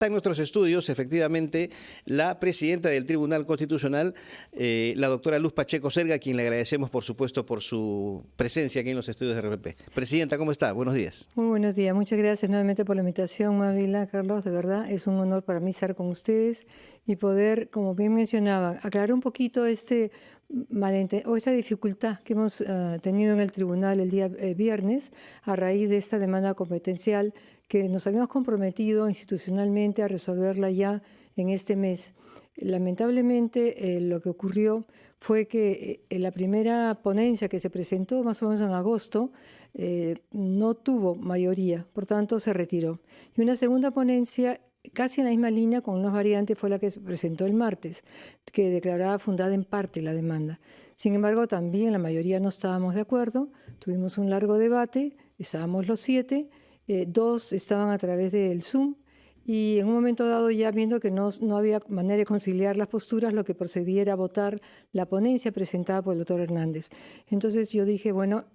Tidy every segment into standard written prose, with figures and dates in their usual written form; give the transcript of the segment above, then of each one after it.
Está en nuestros estudios, efectivamente, la presidenta del Tribunal Constitucional, la doctora Luz Pacheco Selga, a quien le agradecemos, por supuesto, por su presencia aquí en los estudios de RPP. Presidenta, ¿cómo está? Buenos días. Muy buenos días. Muchas gracias nuevamente por la invitación, Mávila, Carlos. De verdad, es un honor para mí estar con ustedes y poder, como bien mencionaba, aclarar un poquito esta dificultad que hemos tenido en el tribunal el día viernes a raíz de esta demanda competencial que nos habíamos comprometido institucionalmente a resolverla ya en este mes. Lamentablemente, lo que ocurrió fue que la primera ponencia que se presentó más o menos en agosto no tuvo mayoría, por tanto se retiró. Y una segunda ponencia casi en la misma línea, con unas variantes, fue la que se presentó el martes, que declaraba fundada en parte la demanda. Sin embargo, también la mayoría no estábamos de acuerdo, tuvimos un largo debate, estábamos los 7, 2 estaban a través del Zoom, y en un momento dado, ya viendo que no había manera de conciliar las posturas, lo que procedía era votar la ponencia presentada por el doctor Hernández. Entonces yo dije, bueno,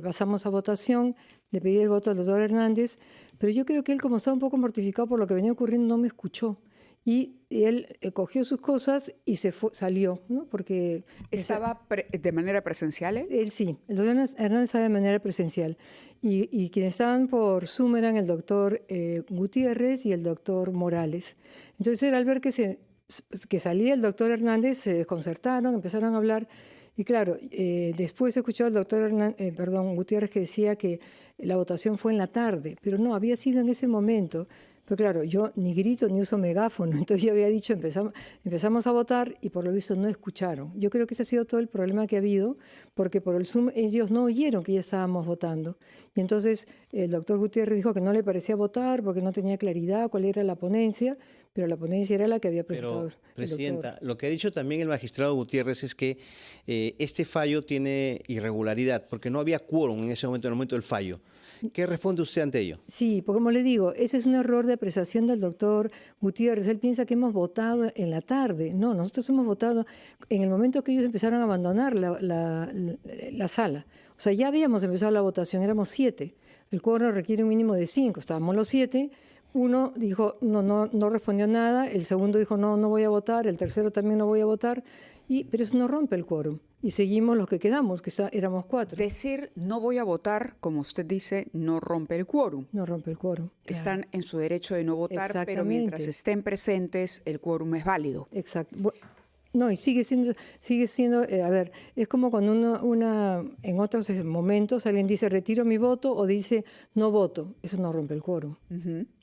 pasamos a votación, le pedí el voto al doctor Hernández, pero yo creo que él, como estaba un poco mortificado por lo que venía ocurriendo, no me escuchó. Y él cogió sus cosas y salió, ¿no? Porque ¿Estaba de manera presencial? Él sí, el doctor Hernández estaba de manera presencial. Y quienes estaban por Zoom eran el doctor Gutiérrez y el doctor Morales. Entonces, al ver que salía el doctor Hernández, se desconcertaron, empezaron a hablar. Y claro, después escuchó al doctor Gutiérrez que decía que la votación fue en la tarde, pero no, había sido en ese momento. Pero claro, yo ni grito ni uso megáfono, entonces yo había dicho empezamos a votar y por lo visto no escucharon. Yo creo que ese ha sido todo el problema que ha habido, porque por el Zoom ellos no oyeron que ya estábamos votando. Y entonces el doctor Gutiérrez dijo que no le parecía votar porque no tenía claridad cuál era la ponencia, pero la ponencia era la que había presentado el doctor. Presidenta, lo que ha dicho también el magistrado Gutiérrez es que este fallo tiene irregularidad, porque no había quórum en ese momento, en el momento del fallo. ¿Qué responde usted ante ello? Sí, porque como le digo, ese es un error de apreciación del doctor Gutiérrez. Él piensa que hemos votado en la tarde. No, nosotros hemos votado en el momento que ellos empezaron a abandonar la sala. O sea, ya habíamos empezado la votación, éramos 7. El quórum requiere un mínimo de 5, estábamos los 7. Uno dijo, no respondió nada, el segundo dijo, no voy a votar, el tercero también no voy a votar, pero eso no rompe el quórum. Y seguimos los que quedamos, que éramos 4. Decir no voy a votar, como usted dice, no rompe el quórum. No rompe el quórum. Están en su derecho de no votar, pero mientras estén presentes, el quórum es válido. Exacto. No, y sigue siendo, a ver, es como cuando en otros momentos alguien dice retiro mi voto o dice no voto, eso no rompe el quórum.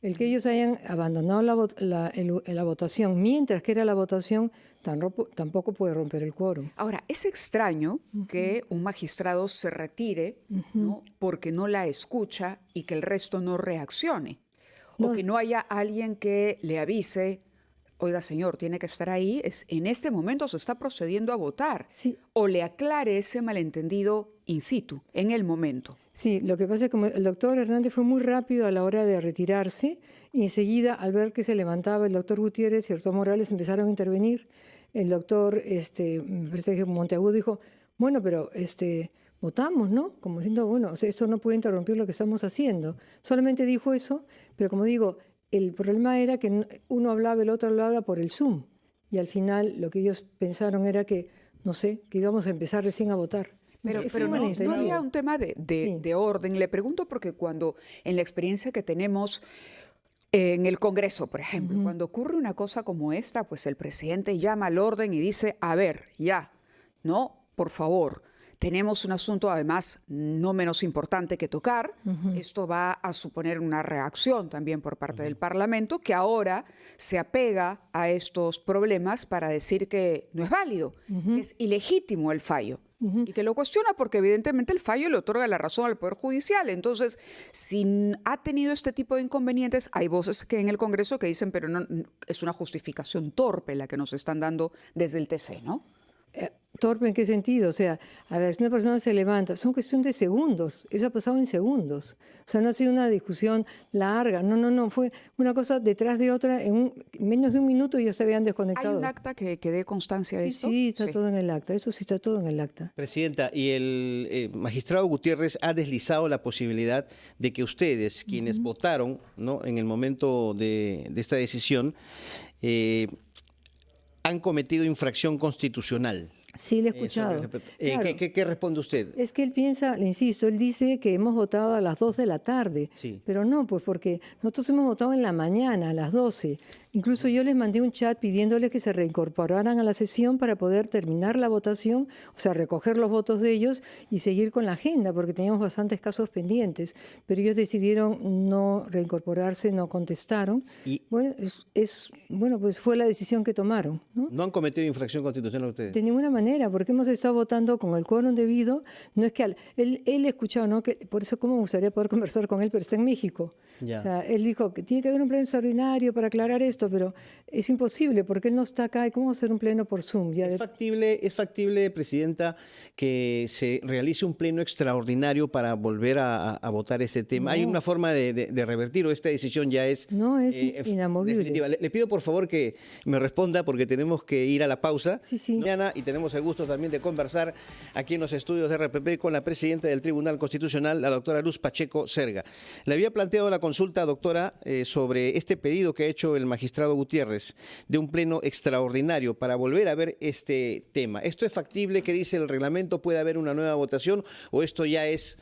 El que ellos hayan abandonado la votación mientras que era la votación tampoco puede romper el quórum. Ahora, es extraño que un magistrado se retire, ¿no? Porque no la escucha y que el resto no reaccione. O que no haya alguien que le avise, oiga, señor, tiene que estar ahí, en este momento se está procediendo a votar. Sí. O le aclare ese malentendido in situ, en el momento. Sí, lo que pasa es que el doctor Hernández fue muy rápido a la hora de retirarse y enseguida, al ver que se levantaba el doctor Gutiérrez y el doctor Morales, empezaron a intervenir. El doctor me parece que Monteagudo dijo, bueno, pero votamos, ¿no? Como diciendo, bueno, o sea, esto no puede interrumpir lo que estamos haciendo. Solamente dijo eso, pero como digo, el problema era que uno hablaba, el otro hablaba por el Zoom. Y al final lo que ellos pensaron era que, no sé, que íbamos a empezar recién a votar. Pero no había un tema de orden. Le pregunto porque cuando en la experiencia que tenemos en el Congreso, por ejemplo, cuando ocurre una cosa como esta, pues el presidente llama al orden y dice, a ver, ya, ¿no? Por favor. Tenemos un asunto, además, no menos importante que tocar. Esto va a suponer una reacción también por parte del Parlamento, que ahora se apega a estos problemas para decir que no es válido, que es ilegítimo el fallo. Y que lo cuestiona porque evidentemente el fallo le otorga la razón al Poder Judicial. Entonces, si ha tenido este tipo de inconvenientes, hay voces que en el Congreso que dicen, pero no, es una justificación torpe la que nos están dando desde el TC, ¿no? ¿Torpe en qué sentido? O sea, a ver, si una persona se levanta, son cuestión de segundos, eso ha pasado en segundos. O sea, no ha sido una discusión larga, no, fue una cosa detrás de otra, en menos de un minuto ya se habían desconectado. ¿Hay un acta que dé constancia de esto? Sí, está todo en el acta, eso sí está todo en el acta. Presidenta, y el magistrado Gutiérrez ha deslizado la posibilidad de que ustedes, quienes votaron, ¿no?, en el momento de esta decisión, han cometido infracción constitucional. Sí, le he escuchado. Claro. ¿Qué responde usted? Es que él piensa, le insisto, él dice que hemos votado a las 2 de la tarde, sí. Pero no, pues porque nosotros hemos votado en la mañana, a las 12. Incluso yo les mandé un chat pidiéndoles que se reincorporaran a la sesión para poder terminar la votación, o sea, recoger los votos de ellos y seguir con la agenda, porque teníamos bastantes casos pendientes, pero ellos decidieron no reincorporarse, no contestaron. Y bueno, bueno, pues fue la decisión que tomaron, ¿no? ¿No han cometido infracción constitucional ustedes? De ninguna manera, porque hemos estado votando con el quórum debido. No es que él ha escuchado, ¿no? Que por eso cómo me gustaría poder conversar con él, pero está en México. Ya. O sea, él dijo que tiene que haber un pleno extraordinario para aclarar esto, pero es imposible porque él no está acá. ¿Y cómo hacer un pleno por Zoom? Ya ¿Es factible, Presidenta, que se realice un pleno extraordinario para volver a votar este tema? No. ¿Hay una forma de revertir o esta decisión ya es inamovible? Definitiva? Le pido por favor que me responda porque tenemos que ir a la pausa. Sí. Mañana, y tenemos el gusto también de conversar aquí en los estudios de RPP con la presidenta del Tribunal Constitucional, la doctora Luz Pacheco Zerga. Le había planteado la consulta, doctora, sobre este pedido que ha hecho el magistrado Gutiérrez de un pleno extraordinario para volver a ver este tema. ¿Esto es factible? ¿Qué dice el reglamento? ¿Puede haber una nueva votación o esto ya es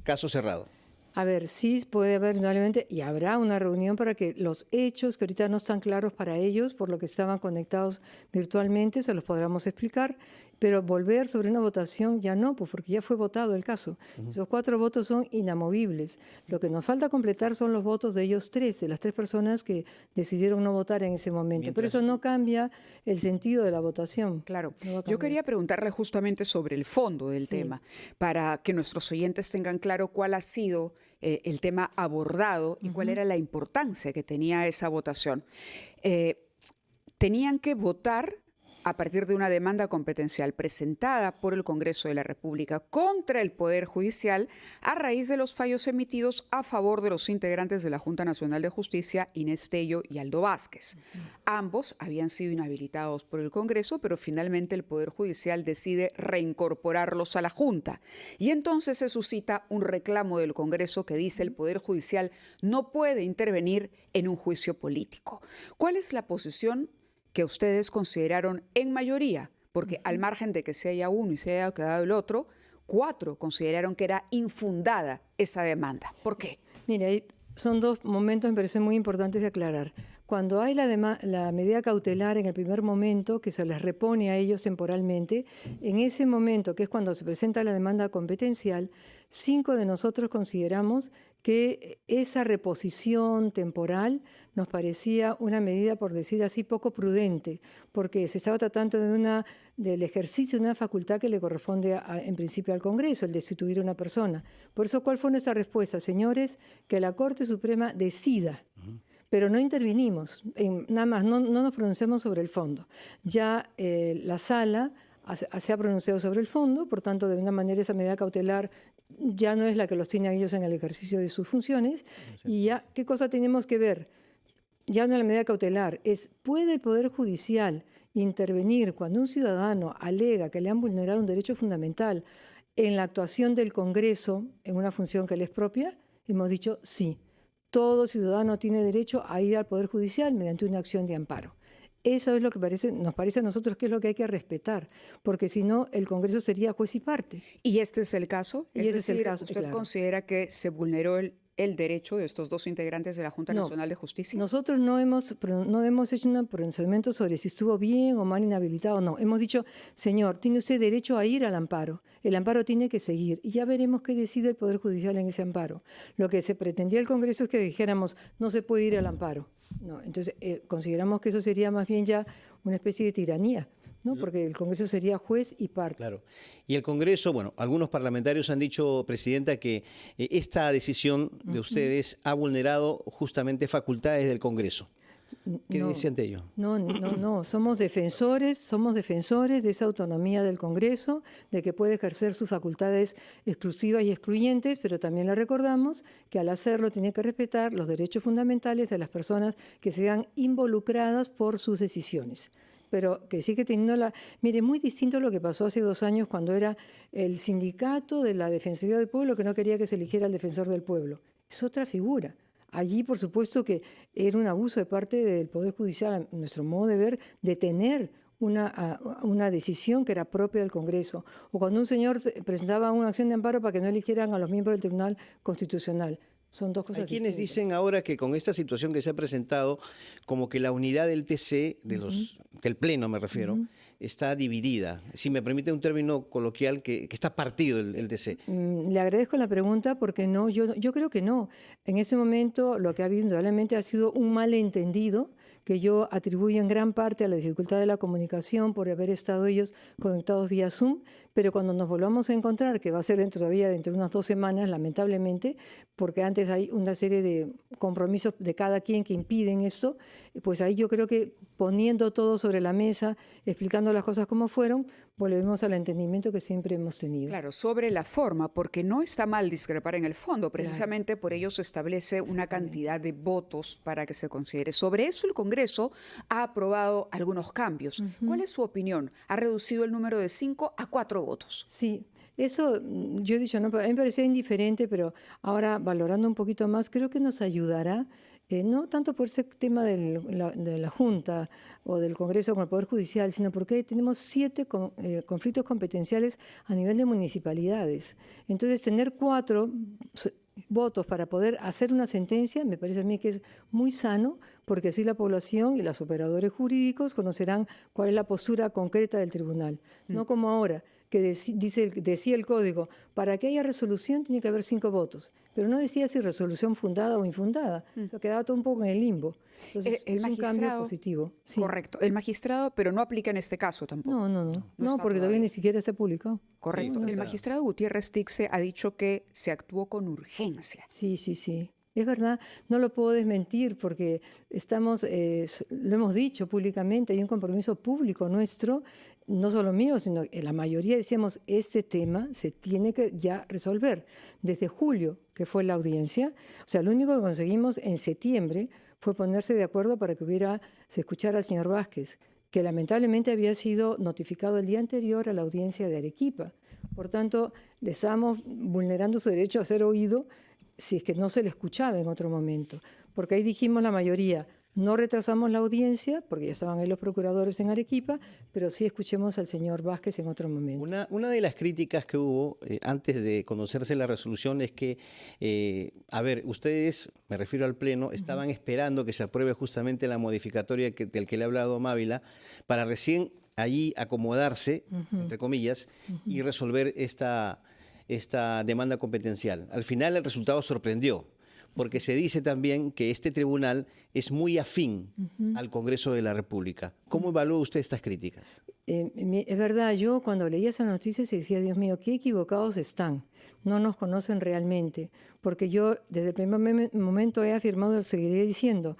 caso cerrado? A ver, sí puede haber indudablemente, y habrá una reunión para que los hechos que ahorita no están claros para ellos, por lo que estaban conectados virtualmente, se los podamos explicar, pero volver sobre una votación ya no, pues porque ya fue votado el caso. Esos 4 votos son inamovibles. Lo que nos falta completar son los votos de ellos 3, de las 3 personas que decidieron no votar en ese momento. Pero eso no cambia el sentido de la votación. Claro. Yo quería preguntarle justamente sobre el fondo del tema, para que nuestros oyentes tengan claro cuál ha sido el tema abordado y cuál era la importancia que tenía esa votación. Tenían que votar a partir de una demanda competencial presentada por el Congreso de la República contra el Poder Judicial a raíz de los fallos emitidos a favor de los integrantes de la Junta Nacional de Justicia, Inés Tello y Aldo Vázquez. Ambos habían sido inhabilitados por el Congreso, pero finalmente el Poder Judicial decide reincorporarlos a la Junta. Y entonces se suscita un reclamo del Congreso que dice el Poder Judicial no puede intervenir en un juicio político. ¿Cuál es la posición que ustedes consideraron en mayoría? Porque al margen de que se haya uno y se haya quedado el otro, 4 consideraron que era infundada esa demanda. ¿Por qué? Mire, son 2 momentos que me parecen muy importantes de aclarar. Cuando hay la medida cautelar en el primer momento, que se les repone a ellos temporalmente, en ese momento, que es cuando se presenta la demanda competencial, 5 de nosotros consideramos que esa reposición temporal nos parecía una medida, por decir así, poco prudente, porque se estaba tratando del ejercicio de una facultad que le corresponde en principio al Congreso, el destituir a una persona. Por eso, ¿cuál fue nuestra respuesta? Señores, que la Corte Suprema decida. Pero no intervinimos, nada más, no nos pronunciamos sobre el fondo. Ya la sala se ha pronunciado sobre el fondo, por tanto, de una manera esa medida cautelar ya no es la que los tiene a ellos en el ejercicio de sus funciones. Y ya, ¿qué cosa tenemos que ver? Ya no la medida cautelar, ¿puede el Poder Judicial intervenir cuando un ciudadano alega que le han vulnerado un derecho fundamental en la actuación del Congreso en una función que le es propia? Hemos dicho sí. Todo ciudadano tiene derecho a ir al Poder Judicial mediante una acción de amparo. Eso es lo que nos parece a nosotros que es lo que hay que respetar, porque si no, el Congreso sería juez y parte. ¿Y este es el caso? Y ese es el caso, ¿Usted considera que se vulneró el derecho de estos 2 integrantes de la Junta Nacional de Justicia? Nosotros no hemos hecho un pronunciamiento sobre si estuvo bien o mal inhabilitado. No, hemos dicho, señor, tiene usted derecho a ir al amparo. El amparo tiene que seguir y ya veremos qué decide el Poder Judicial en ese amparo. Lo que se pretendía el Congreso es que dijéramos, no se puede ir al amparo. No, entonces, consideramos que eso sería más bien ya una especie de tiranía, ¿no? Porque el Congreso sería juez y parte. Claro. Y el Congreso, bueno, algunos parlamentarios han dicho, Presidenta, que esta decisión de ustedes ha vulnerado justamente facultades del Congreso. ¿Qué dice ante ello? No. Somos defensores de esa autonomía del Congreso, de que puede ejercer sus facultades exclusivas y excluyentes, pero también le recordamos que al hacerlo tiene que respetar los derechos fundamentales de las personas que sean involucradas por sus decisiones. Pero que sigue teniendo Mire, muy distinto a lo que pasó hace 2 años cuando era el sindicato de la Defensoría del Pueblo que no quería que se eligiera el defensor del pueblo. Es otra figura. Allí, por supuesto, que era un abuso de parte del Poder Judicial, a nuestro modo de ver, de tener una decisión que era propia del Congreso. O cuando un señor presentaba una acción de amparo para que no eligieran a los miembros del Tribunal Constitucional. Son 2 cosas Hay quienes distintas. dicen ahora que con esta situación que se ha presentado, como que la unidad del TC, del Pleno me refiero, está dividida. Si me permite un término coloquial, que está partido el TC. Le agradezco la pregunta porque no, yo creo que no. En ese momento lo que ha habido indudablemente ha sido un malentendido que yo atribuyo en gran parte a la dificultad de la comunicación por haber estado ellos conectados vía Zoom, pero cuando nos volvamos a encontrar, que va a ser dentro de unas 2 semanas, lamentablemente, porque antes hay una serie de compromisos de cada quien que impiden eso, pues ahí yo creo que poniendo todo sobre la mesa, explicando las cosas como fueron, volvemos al entendimiento que siempre hemos tenido. Claro, sobre la forma, porque no está mal discrepar en el fondo, precisamente por ello se establece una cantidad de votos para que se considere. Sobre eso el Congreso ha aprobado algunos cambios. ¿Cuál es su opinión? ¿Ha reducido el número de 5 a 4 votos? Sí, eso yo he dicho, no, a mí me parecía indiferente, pero ahora valorando un poquito más, creo que nos ayudará, no tanto por ese tema de la Junta o del Congreso con el Poder Judicial, sino porque tenemos 7 conflictos competenciales a nivel de municipalidades. Entonces, tener 4 votos para poder hacer una sentencia me parece a mí que es muy sano, porque así la población y los operadores jurídicos conocerán cuál es la postura concreta del tribunal. No como ahora, que decía el código, para que haya resolución tiene que haber 5 votos, pero no decía si resolución fundada o infundada. O sea, quedaba todo un poco en el limbo. Entonces, es un cambio positivo. Sí. Correcto. El magistrado, pero no aplica en este caso tampoco. No, porque todavía ni siquiera se ha publicado. Correcto. Sí, el magistrado Gutiérrez Tixe ha dicho que se actuó con urgencia. Sí. Es verdad, no lo puedo desmentir porque estamos, lo hemos dicho públicamente, hay un compromiso público nuestro, no solo mío, sino que la mayoría decíamos, este tema se tiene que ya resolver. Desde julio, que fue la audiencia, o sea, lo único que conseguimos en septiembre fue ponerse de acuerdo para que se escuchara al señor Vázquez, que lamentablemente había sido notificado el día anterior a la audiencia de Arequipa. Por tanto, le estábamos vulnerando su derecho a ser oído si es que no se le escuchaba en otro momento. Porque ahí dijimos la mayoría, no retrasamos la audiencia, porque ya estaban ahí los procuradores en Arequipa, pero sí escuchemos al señor Vázquez en otro momento. Una de las críticas que hubo antes de conocerse la resolución es que, ustedes, me refiero al Pleno, estaban esperando que se apruebe justamente la modificatoria del que le ha hablado Mávila, para recién allí acomodarse, entre comillas, y resolver esta demanda competencial. Al final el resultado sorprendió, porque se dice también que este tribunal es muy afín al Congreso de la República. ¿Cómo evalúa usted estas críticas? Es verdad, yo cuando leía esas noticias decía, Dios mío, qué equivocados están. No nos conocen realmente, porque yo desde el primer momento he afirmado y seguiré diciendo,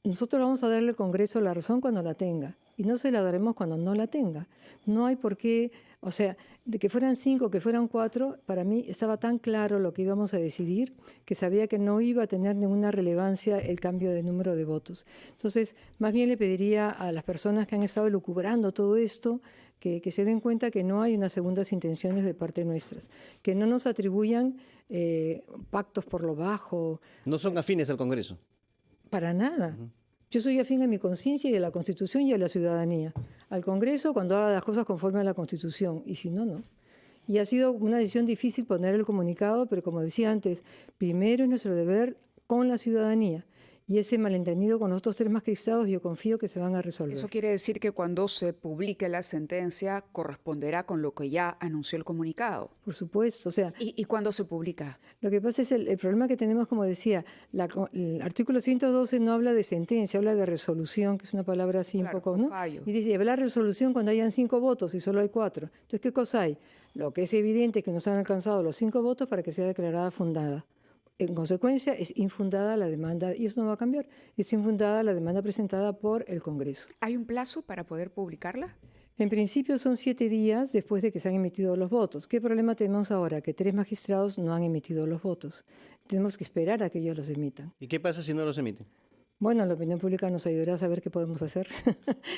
nosotros vamos a darle al Congreso la razón cuando la tenga, y no se la daremos cuando no la tenga. No hay por qué, o sea, de que fueran 5, que fueran 4, para mí estaba tan claro lo que íbamos a decidir que sabía que no iba a tener ninguna relevancia el cambio de número de votos. Entonces, más bien le pediría a las personas que han estado elucubrando todo esto que se den cuenta que no hay unas segundas intenciones de parte nuestras, que no nos atribuyan pactos por lo bajo. ¿No son afines al Congreso? Para nada. Yo soy afín a mi conciencia y a la Constitución y a la ciudadanía. Al Congreso cuando haga las cosas conforme a la Constitución, y si no, no. Y ha sido una decisión difícil poner el comunicado, pero como decía antes, primero es nuestro deber con la ciudadanía. Y ese malentendido con los otros 3 magistrados yo confío que se van a resolver. Eso quiere decir que cuando se publique la sentencia corresponderá con lo que ya anunció el comunicado. Por supuesto, o sea... ¿Y cuándo se publica? Lo que pasa es el problema que tenemos, como decía, el artículo 112 no habla de sentencia, habla de resolución, que es una palabra así claro, un poco, ¿no? Fallo. Y dice, hablar resolución cuando hayan 5 votos y solo hay 4. Entonces, ¿qué cosa hay? Lo que es evidente es que nos han alcanzado los 5 votos para que sea declarada fundada. En consecuencia, es infundada la demanda, y eso no va a cambiar, es infundada la demanda presentada por el Congreso. ¿Hay un plazo para poder publicarla? En principio son 7 días después de que se han emitido los votos. ¿Qué problema tenemos ahora? Que 3 magistrados no han emitido los votos. Tenemos que esperar a que ellos los emitan. ¿Y qué pasa si no los emiten? Bueno, la opinión pública nos ayudará a saber qué podemos hacer,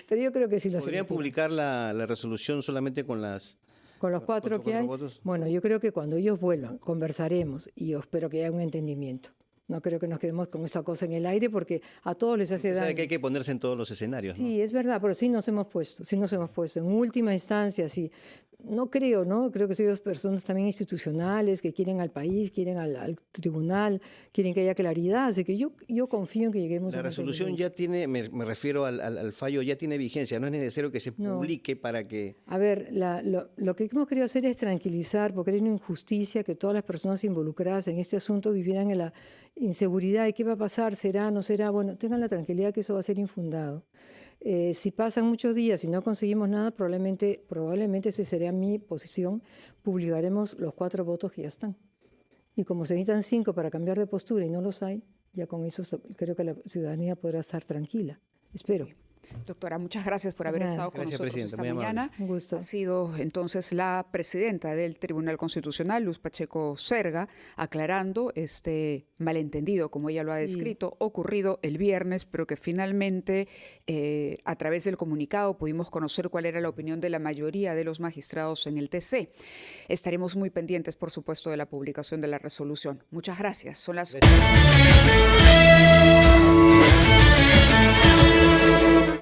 pero yo creo que sí los ¿Podrían emitirán. publicar la resolución solamente con los 4 que hay? votos? Bueno, yo creo que cuando ellos vuelvan, conversaremos y yo espero que haya un entendimiento. No creo que nos quedemos con esa cosa en el aire porque a todos les hace Usted sabe daño. que hay que ponerse en todos los escenarios, ¿no? Sí, es verdad, pero sí nos hemos puesto. En última instancia, sí. No creo, ¿no? Creo que soy personas también institucionales que quieren al país, quieren al tribunal, quieren que haya claridad. Así que yo confío en que lleguemos a La un resolución entendimiento. ya tiene, me refiero al fallo, ya tiene vigencia, no es necesario que se No. publique para que... A ver, lo que hemos querido hacer es tranquilizar, porque hay una injusticia que todas las personas involucradas en este asunto vivieran en la inseguridad. ¿Y qué va a pasar? ¿Será? ¿No será? Bueno, tengan la tranquilidad que eso va a ser infundado. Si pasan muchos días y no conseguimos nada, probablemente esa sería mi posición, publicaremos los 4 votos que ya están. Y como se necesitan 5 para cambiar de postura y no los hay, ya con eso creo que la ciudadanía podrá estar tranquila. Espero. Doctora, muchas gracias por haber estado con Gracias, nosotros presidenta, esta muy amable. mañana. Un gusto. Ha sido entonces la presidenta del Tribunal Constitucional, Luz Pacheco Zerga, aclarando este malentendido, como ella lo ha descrito, ocurrido el viernes, pero que finalmente a través del comunicado pudimos conocer cuál era la opinión de la mayoría de los magistrados en el TC. Estaremos muy pendientes, por supuesto, de la publicación de la resolución. Muchas gracias. Son las...